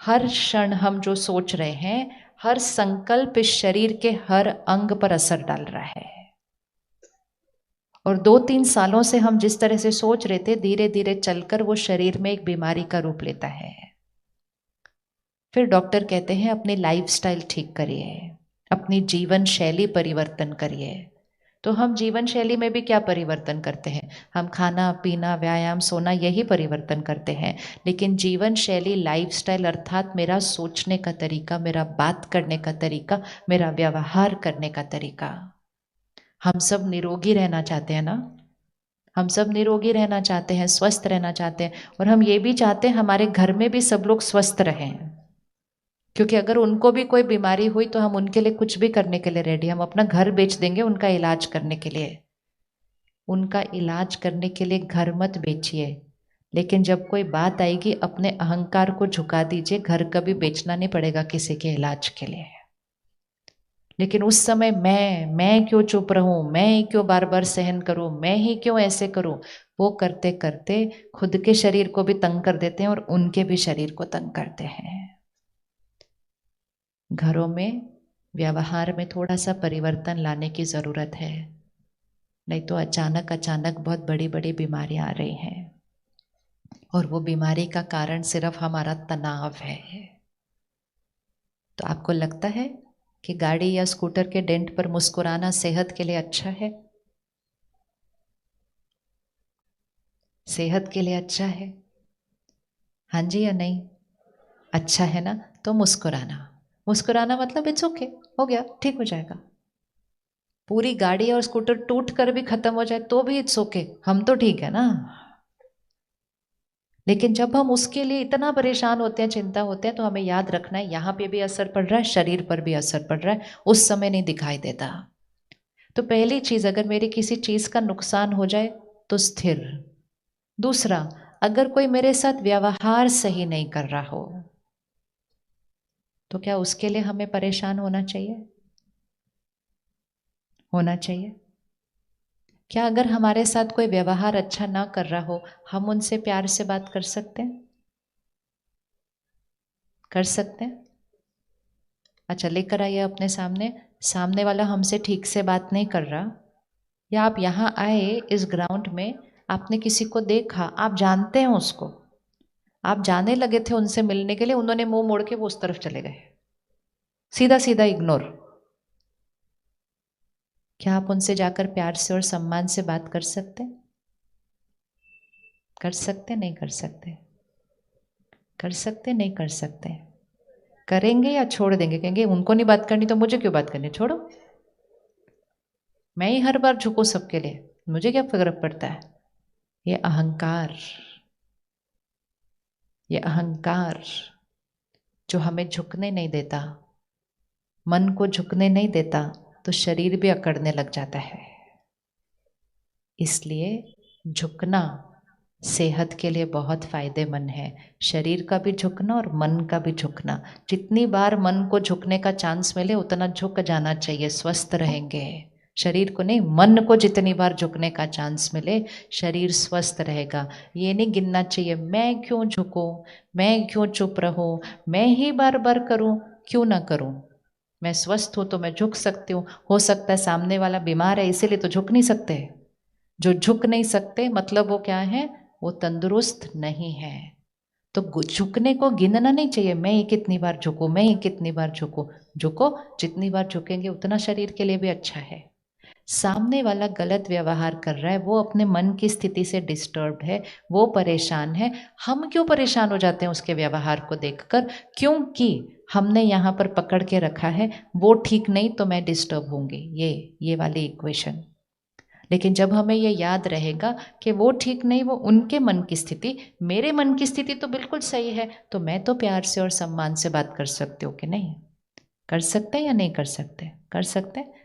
हर क्षण हम जो सोच रहे हैं, हर संकल्प इस शरीर के हर अंग पर असर डाल रहा है। और 2-3 सालों से हम जिस तरह से सोच रहे थे, धीरे धीरे चलकर वो शरीर में एक बीमारी का रूप लेता है। फिर डॉक्टर कहते हैं अपनी लाइफस्टाइल ठीक करिए, अपनी जीवन शैली परिवर्तन करिए। तो हम जीवन शैली में भी क्या परिवर्तन करते हैं? हम खाना पीना, व्यायाम, सोना, यही परिवर्तन करते हैं। लेकिन जीवन शैली, लाइफस्टाइल अर्थात मेरा सोचने का तरीका, मेरा बात करने का तरीका, मेरा व्यवहार करने का तरीका। हम सब निरोगी रहना चाहते हैं ना? हम सब निरोगी रहना चाहते हैं, स्वस्थ रहना चाहते हैं, और हम ये भी चाहते हैं हमारे घर में भी सब लोग स्वस्थ रहें। क्योंकि अगर उनको भी कोई बीमारी हुई तो हम उनके लिए कुछ भी करने के लिए रेडी। हम अपना घर बेच देंगे उनका इलाज करने के लिए। उनका इलाज करने के लिए घर मत बेचिए, लेकिन जब कोई बात आएगी अपने अहंकार को झुका दीजिए। घर कभी बेचना नहीं पड़ेगा किसी के इलाज के लिए। लेकिन उस समय मैं क्यों चुप रहूं, मैं क्यों बार बार सहन करूं, मैं ही क्यों ऐसे करूं, वो करते करते खुद के शरीर को भी तंग कर देते हैं और उनके भी शरीर को तंग करते हैं। घरों में व्यवहार में थोड़ा सा परिवर्तन लाने की जरूरत है, नहीं तो अचानक अचानक बहुत बड़ी बड़ी बीमारियां आ रही हैं। और वो बीमारी का कारण सिर्फ हमारा तनाव है। तो आपको लगता है कि गाड़ी या स्कूटर के डेंट पर मुस्कुराना सेहत के लिए अच्छा है? सेहत के लिए अच्छा है? हाँ जी या नहीं? अच्छा है ना? तो मुस्कुराना, मुस्कुराना मतलब इट्स ओके, हो गया, ठीक हो जाएगा। पूरी गाड़ी और स्कूटर टूट कर भी खत्म हो जाए तो भी इट्स ओके, हम तो ठीक है ना। लेकिन जब हम उसके लिए इतना परेशान होते हैं, चिंता होते हैं, तो हमें याद रखना है यहाँ पे भी असर पड़ रहा है, शरीर पर भी असर पड़ रहा है, उस समय नहीं दिखाई देता। तो पहली चीज, अगर मेरी किसी चीज का नुकसान हो जाए तो स्थिर। दूसरा, अगर कोई मेरे साथ व्यवहार सही नहीं कर रहा हो तो क्या उसके लिए हमें परेशान होना चाहिए? होना चाहिए। क्या अगर हमारे साथ कोई व्यवहार अच्छा ना कर रहा हो, हम उनसे प्यार से बात कर सकते हैं? कर सकते हैं। अच्छा, लेकर आइए अपने सामने, सामने वाला हमसे ठीक से बात नहीं कर रहा, या आप यहाँ आए इस ग्राउंड में, आपने किसी को देखा, आप जानते हैं उसको, आप जाने लगे थे उनसे मिलने के लिए, उन्होंने मुंह मोड़ के वो उस तरफ चले गए, सीधा सीधा इग्नोर। क्या आप उनसे जाकर प्यार से और सम्मान से बात कर सकते? कर सकते? नहीं कर सकते? कर सकते? नहीं कर सकते? करेंगे या छोड़ देंगे? कहेंगे उनको नहीं बात करनी तो मुझे क्यों बात करनी, छोड़ो, मैं ही हर बार झुकूं सबके लिए, मुझे क्या फर्क पड़ता है। ये अहंकार, ये अहंकार जो हमें झुकने नहीं देता, मन को झुकने नहीं देता, तो शरीर भी अकड़ने लग जाता है। इसलिए झुकना सेहत के लिए बहुत फायदेमंद है। शरीर का भी झुकना और मन का भी झुकना। जितनी बार मन को झुकने का चांस मिले उतना झुक जाना चाहिए, स्वस्थ रहेंगे। शरीर को नहीं, मन को जितनी बार झुकने का चांस मिले शरीर स्वस्थ रहेगा। ये नहीं गिनना चाहिए मैं क्यों झुकूं, मैं क्यों चुप रहूं, मैं ही बार बार करूं, क्यों ना करूं। मैं स्वस्थ हूं तो मैं झुक सकती हूँ, हो सकता है सामने वाला बीमार है इसीलिए तो झुक नहीं सकते। जो झुक नहीं सकते मतलब वो क्या है, वो तंदुरुस्त नहीं है। तो झुकने को गिनना नहीं चाहिए, मैं ही कितनी बार झुकूं, मैं ही कितनी बार झुकूं। झुको, जितनी बार झुकेंगे उतना शरीर के लिए भी अच्छा है। सामने वाला गलत व्यवहार कर रहा है, वो अपने मन की स्थिति से डिस्टर्ब्ड है, वो परेशान है। हम क्यों परेशान हो जाते हैं उसके व्यवहार को देखकर? क्योंकि हमने यहाँ पर पकड़ के रखा है वो ठीक नहीं तो मैं डिस्टर्ब होंगी, ये वाली इक्वेशन। लेकिन जब हमें ये याद रहेगा कि वो ठीक नहीं, वो उनके मन की स्थिति, मेरे मन की स्थिति तो बिल्कुल सही है, तो मैं तो प्यार से और सम्मान से बात कर सकती हूँ कि नहीं? कर सकते हैं या नहीं कर सकते? कर सकते हैं।